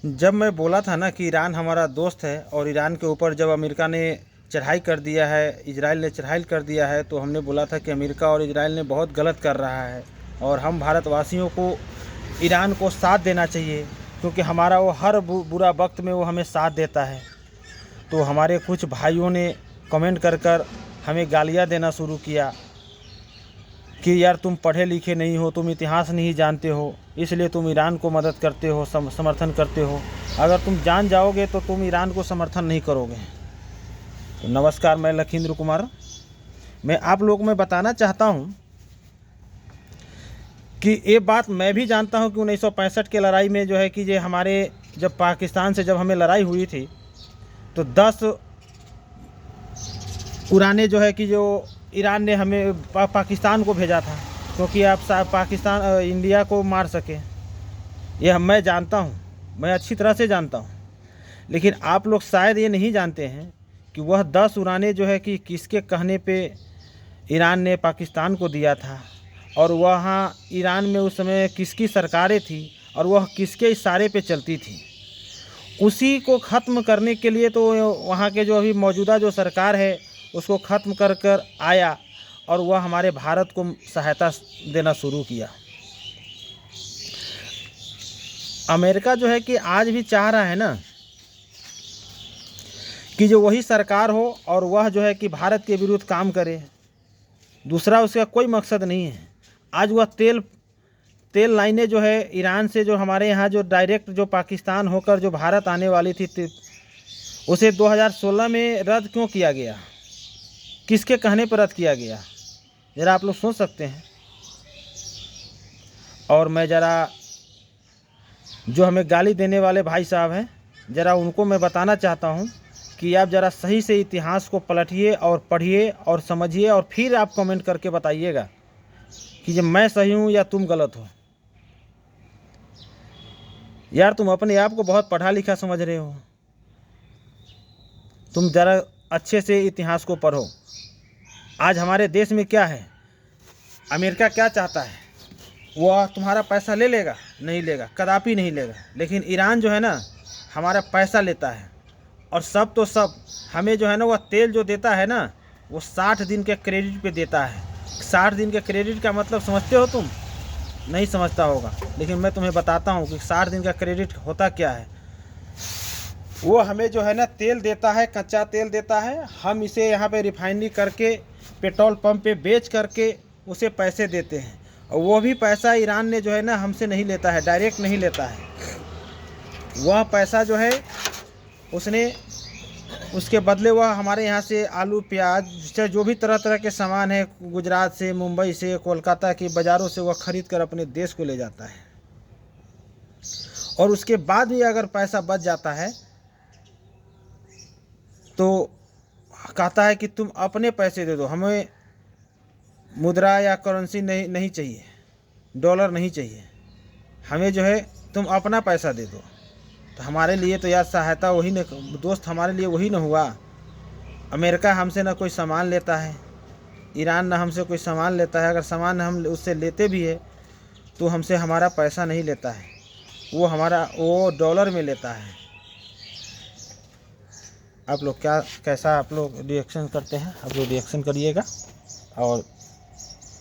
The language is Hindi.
जब मैं बोला था ना कि ईरान हमारा दोस्त है और ईरान के ऊपर जब अमेरिका ने चढ़ाई कर दिया है, इजराइल ने चढ़ाई कर दिया है, तो हमने बोला था कि अमेरिका और इजराइल ने बहुत गलत कर रहा है और हम भारतवासियों को ईरान को साथ देना चाहिए, क्योंकि हमारा वो हर बुरा वक्त में वो हमें साथ देता है। तो हमारे कुछ भाइयों ने कमेंट कर हमें गालियाँ देना शुरू किया कि यार तुम पढ़े लिखे नहीं हो, तुम इतिहास नहीं जानते हो, इसलिए तुम ईरान को मदद करते हो, समर्थन करते हो। अगर तुम जान जाओगे तो तुम ईरान को समर्थन नहीं करोगे। तो नमस्कार, मैं लखींद्र कुमार। मैं आप लोगों में बताना चाहता हूँ कि ये बात मैं भी जानता हूँ कि 1965 के लड़ाई में जो है कि ये हमारे जब पाकिस्तान से जब हमें लड़ाई हुई थी तो 10 उड़ानें जो है कि जो ईरान ने हमें पाकिस्तान को भेजा था, क्योंकि आप पाकिस्तान इंडिया को मार सके। यह मैं जानता हूँ, मैं अच्छी तरह से जानता हूँ। लेकिन आप लोग शायद ये नहीं जानते हैं कि वह 10 उड़ानें जो है कि किसके कहने पे ईरान ने पाकिस्तान को दिया था, और वहाँ ईरान में उस समय किसकी सरकारें थी और वह किसके इशारे पे चलती थी। उसी को ख़त्म करने के लिए तो वहाँ के जो अभी मौजूदा जो सरकार है उसको ख़त्म कर आया और वह हमारे भारत को सहायता देना शुरू किया। अमेरिका जो है कि आज भी चाह रहा है ना कि जो वही सरकार हो और वह जो है कि भारत के विरुद्ध काम करे, दूसरा उसका कोई मकसद नहीं है। आज वह तेल लाइनें जो है ईरान से जो हमारे यहाँ जो डायरेक्ट जो पाकिस्तान होकर जो भारत आने वाली थी, उसे 2016 में रद्द क्यों किया गया, किसके कहने पर रद्द किया गया, ज़रा आप लोग सोच सकते हैं। और मैं ज़रा जो हमें गाली देने वाले भाई साहब हैं, ज़रा उनको मैं बताना चाहता हूँ कि आप ज़रा सही से इतिहास को पलटिए और पढ़िए और समझिए और फिर आप कमेंट करके बताइएगा कि जब मैं सही हूँ या तुम गलत हो। यार तुम अपने आप को बहुत पढ़ा लिखा समझ रहे हो, तुम ज़रा अच्छे से इतिहास को पढ़ो। आज हमारे देश में क्या है, अमेरिका क्या चाहता है, वह तुम्हारा पैसा ले लेगा, नहीं लेगा, कदापि नहीं लेगा। लेकिन ईरान जो है ना हमारा पैसा लेता है, और सब तो सब हमें जो है ना वह तेल जो देता है ना वो 60 दिन के क्रेडिट पे देता है। 60 दिन के क्रेडिट का मतलब समझते हो तुम? नहीं समझता होगा, लेकिन मैं तुम्हें बताता हूँ कि 60 दिन का क्रेडिट होता क्या है। वो हमें जो है ना तेल देता है, कच्चा तेल देता है, हम इसे यहाँ पे रिफाइनरी करके पेट्रोल पंप पे बेच करके उसे पैसे देते हैं, और वो भी पैसा ईरान ने जो है ना हमसे नहीं लेता है, डायरेक्ट नहीं लेता है। वह पैसा जो है उसने उसके बदले वह हमारे यहाँ से आलू प्याज जो भी तरह तरह के सामान है गुजरात से, मुंबई से, कोलकाता की बाज़ारों से वह खरीद कर अपने देश को ले जाता है। और उसके बाद भी अगर पैसा बच जाता है तो कहता है कि तुम अपने पैसे दे दो, हमें मुद्रा या करेंसी नहीं चाहिए, डॉलर नहीं चाहिए, हमें जो है तुम अपना पैसा दे दो। तो हमारे लिए तो यार सहायता वही न, दोस्त हमारे लिए वही न हुआ। अमेरिका हमसे ना कोई सामान लेता है, ईरान ना हमसे कोई सामान लेता है। अगर सामान हम उससे लेते भी है तो हमसे हमारा पैसा नहीं लेता है, वो डॉलर में लेता है। आप लोग कैसा आप लोग रिएक्शन करते हैं, आप लोग रिएक्शन करिएगा और